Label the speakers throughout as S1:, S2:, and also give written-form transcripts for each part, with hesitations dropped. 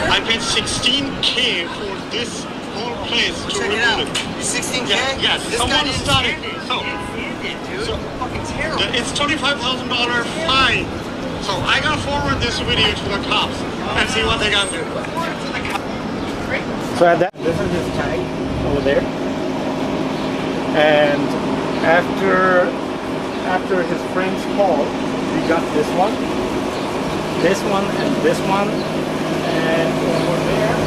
S1: I paid 16K for this whole place to rebuild it.
S2: 16K?
S1: Yes. Someone started. So
S2: fucking terrible.
S1: it's $25,000 fine. So I gotta forward this video to the cops and see what they gonna do. So at that, this is his tag over there. And after his friend's call, we got this one, and this one, and over there.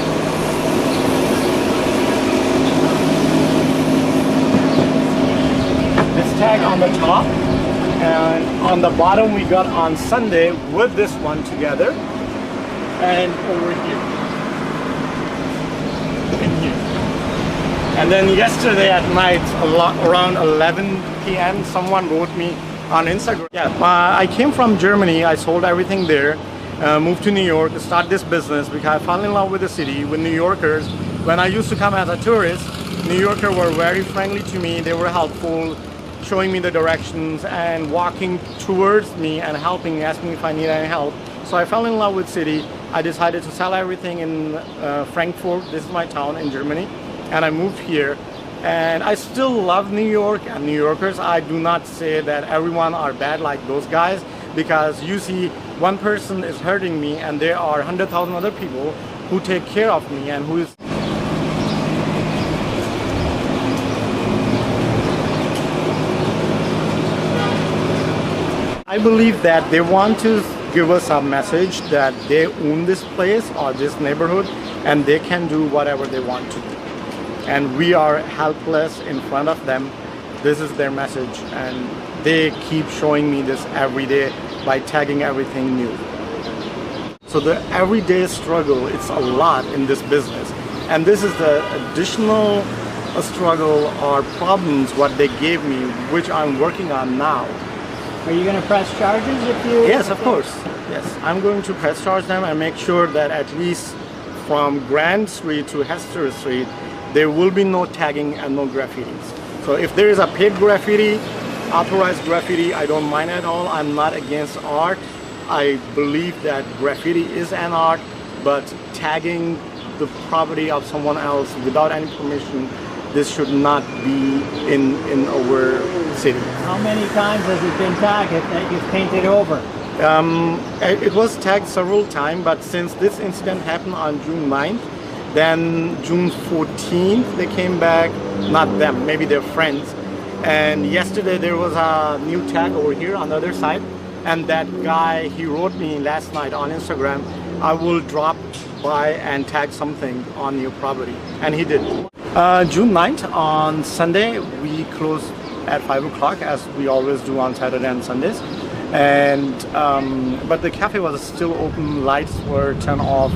S1: This tag on the top, and on the bottom we got on Sunday with this one together, and over here. And then yesterday at night, around 11 p.m., someone wrote me on Instagram. Yeah, I came from Germany. I sold everything there, moved to New York to start this business because I fell in love with the city, with New Yorkers. When I used to come as a tourist, New Yorkers were very friendly to me. They were helpful, showing me the directions and walking towards me and helping, asking if I need any help. So I fell in love with the city. I decided to sell everything in Frankfurt. This is my town in Germany. And I moved here, and I still love New York and New Yorkers. I do not say that everyone are bad like those guys, because you see one person is hurting me and there are 100,000 other people who take care of me and who is I believe that they want to give us a message that they own this place or this neighborhood and they can do whatever they want to do. And we are helpless in front of them. This is their message, and they keep showing me this every day by tagging everything new. So the everyday struggle, it's a lot in this business. And this is the additional struggle or problems what they gave me, which I'm working on now.
S3: Are you going to press charges if you...
S1: Yes, of course. Yes, I'm going to press charge them and make sure that at least from Grand Street to Hester Street, there will be no tagging and no graffitis. So if there is a paid graffiti, authorized graffiti, I don't mind at all. I'm not against art. I believe that graffiti is an art, but tagging the property of someone else without any permission, this should not be in our city.
S3: How many times has it been tagged that you've painted over?
S1: It was tagged several times, but since this incident happened on June 9th, then June 14th they came back, not them, maybe their friends. And yesterday there was a new tag over here on the other side, and that guy, he wrote me last night on Instagram, I will drop by and tag something on your property, and he did. June 9th on Sunday we closed at 5 o'clock as we always do on Saturday and Sundays, and but the cafe was still open, lights were turned off.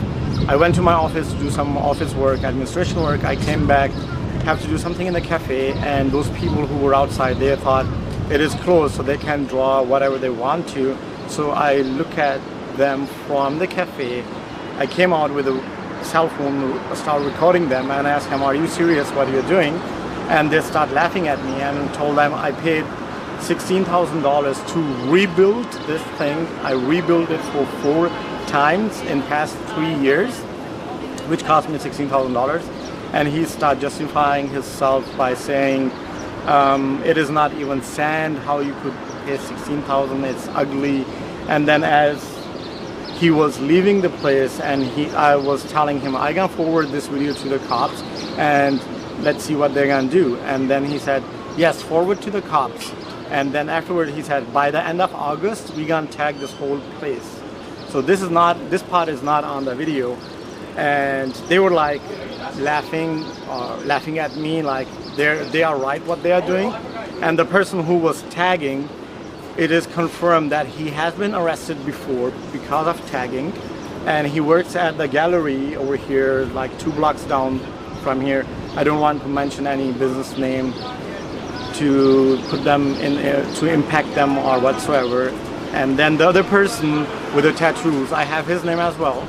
S1: I went to my office to do some office work, administration work. I came back, have to do something in the cafe, and those people who were outside, they thought it is closed so they can draw whatever they want to. So I look at them from the cafe. I came out with a cell phone, started recording them, and asked them, are you serious what you're doing? And they start laughing at me, and told them I paid $16,000 to rebuild this thing. I rebuilt it for 4 times in past 3 years, which cost me $16,000. And he started justifying himself by saying it is not even sand, how you could pay $16,000, it's ugly. And then as he was leaving the place, and I was telling him I can forward this video to the cops and let's see what they're gonna do. And then he said, yes, forward to the cops. And then afterward he said, by the end of August we're gonna tag this whole place. So this part is not on the video, and they were like laughing at me like they are right what they are doing. And the person who was tagging, it is confirmed that he has been arrested before because of tagging, and he works at the gallery over here like 2 blocks down from here. I don't want to mention any business name to put them in to impact them or whatsoever. And then the other person with the tattoos, I have his name as well,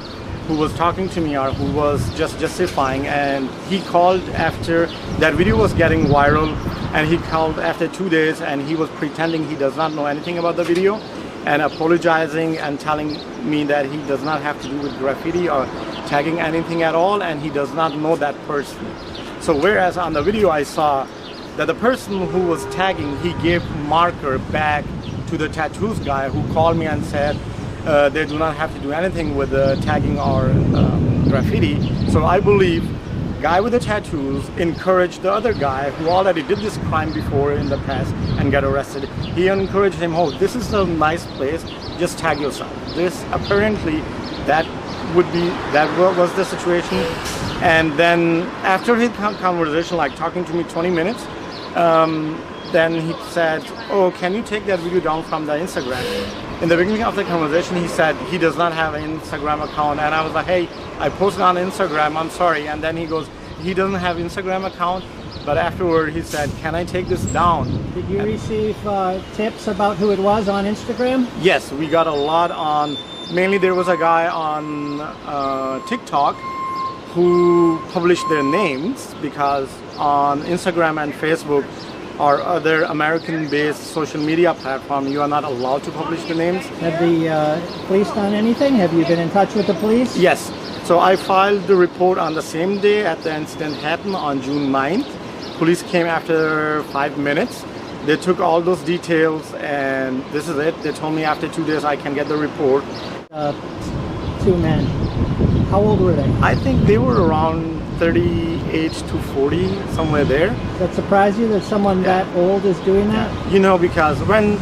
S1: who was talking to me or who was just justifying, and he called after that video was getting viral, and he called after 2 days and he was pretending he does not know anything about the video and apologizing and telling me that he does not have to do with graffiti or tagging anything at all, and he does not know that person. So whereas on the video I saw that the person who was tagging, he gave marker back to the tattoos guy, who called me and said they do not have to do anything with the tagging or graffiti. So I believe guy with the tattoos encouraged the other guy who already did this crime before in the past and got arrested. He encouraged him, oh, this is a nice place, just tag yourself. This apparently that was the situation. And then after his conversation, like talking to me 20 minutes, then he said, oh, can you take that video down from the Instagram? In the beginning of the conversation, he said he does not have an Instagram account, and I was like, hey, I posted on Instagram, I'm sorry. And then he goes, he doesn't have Instagram account, but afterward he said, can I take this down?
S3: Did you receive tips about who it was on Instagram?
S1: Yes, we got a lot on, mainly there was a guy on TikTok who published their names, because on Instagram and Facebook or other American-based social media platform, you are not allowed to publish the names.
S3: Have the police done anything? Have you been in touch with the police?
S1: Yes. So I filed the report on the same day that the incident happened on June 9th. Police came after 5 minutes. They took all those details, and this is it. They told me after 2 days I can get the report.
S3: 2 men. How old were they?
S1: I think they were around 38 to 40, somewhere there.
S3: Does that surprise you that someone that old is doing that?
S1: You know, because when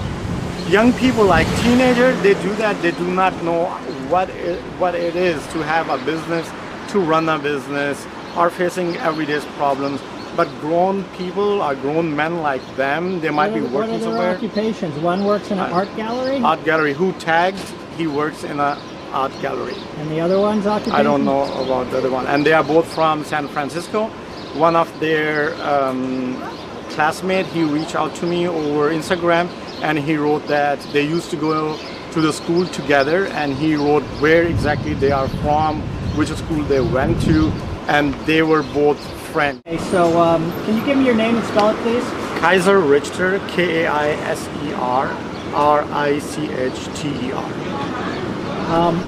S1: young people like teenagers, they do that, they do not know what it is to have a business, to run a business, are facing everyday problems. But grown people or grown men like them, they might be working somewhere.
S3: What are their occupations? One works in an art gallery?
S1: Art gallery. Who tagged, he works in a art gallery.
S3: And the other one's occupation?
S1: I don't know about the other one. And they are both from San Francisco. One of their classmates, he reached out to me over Instagram, and he wrote that they used to go to the school together, and he wrote where exactly they are from, which school they went to, and they were both friends.
S3: Okay, so can you give me your name and spell it, please?
S1: Kaiser Richter, Kaiser Richter.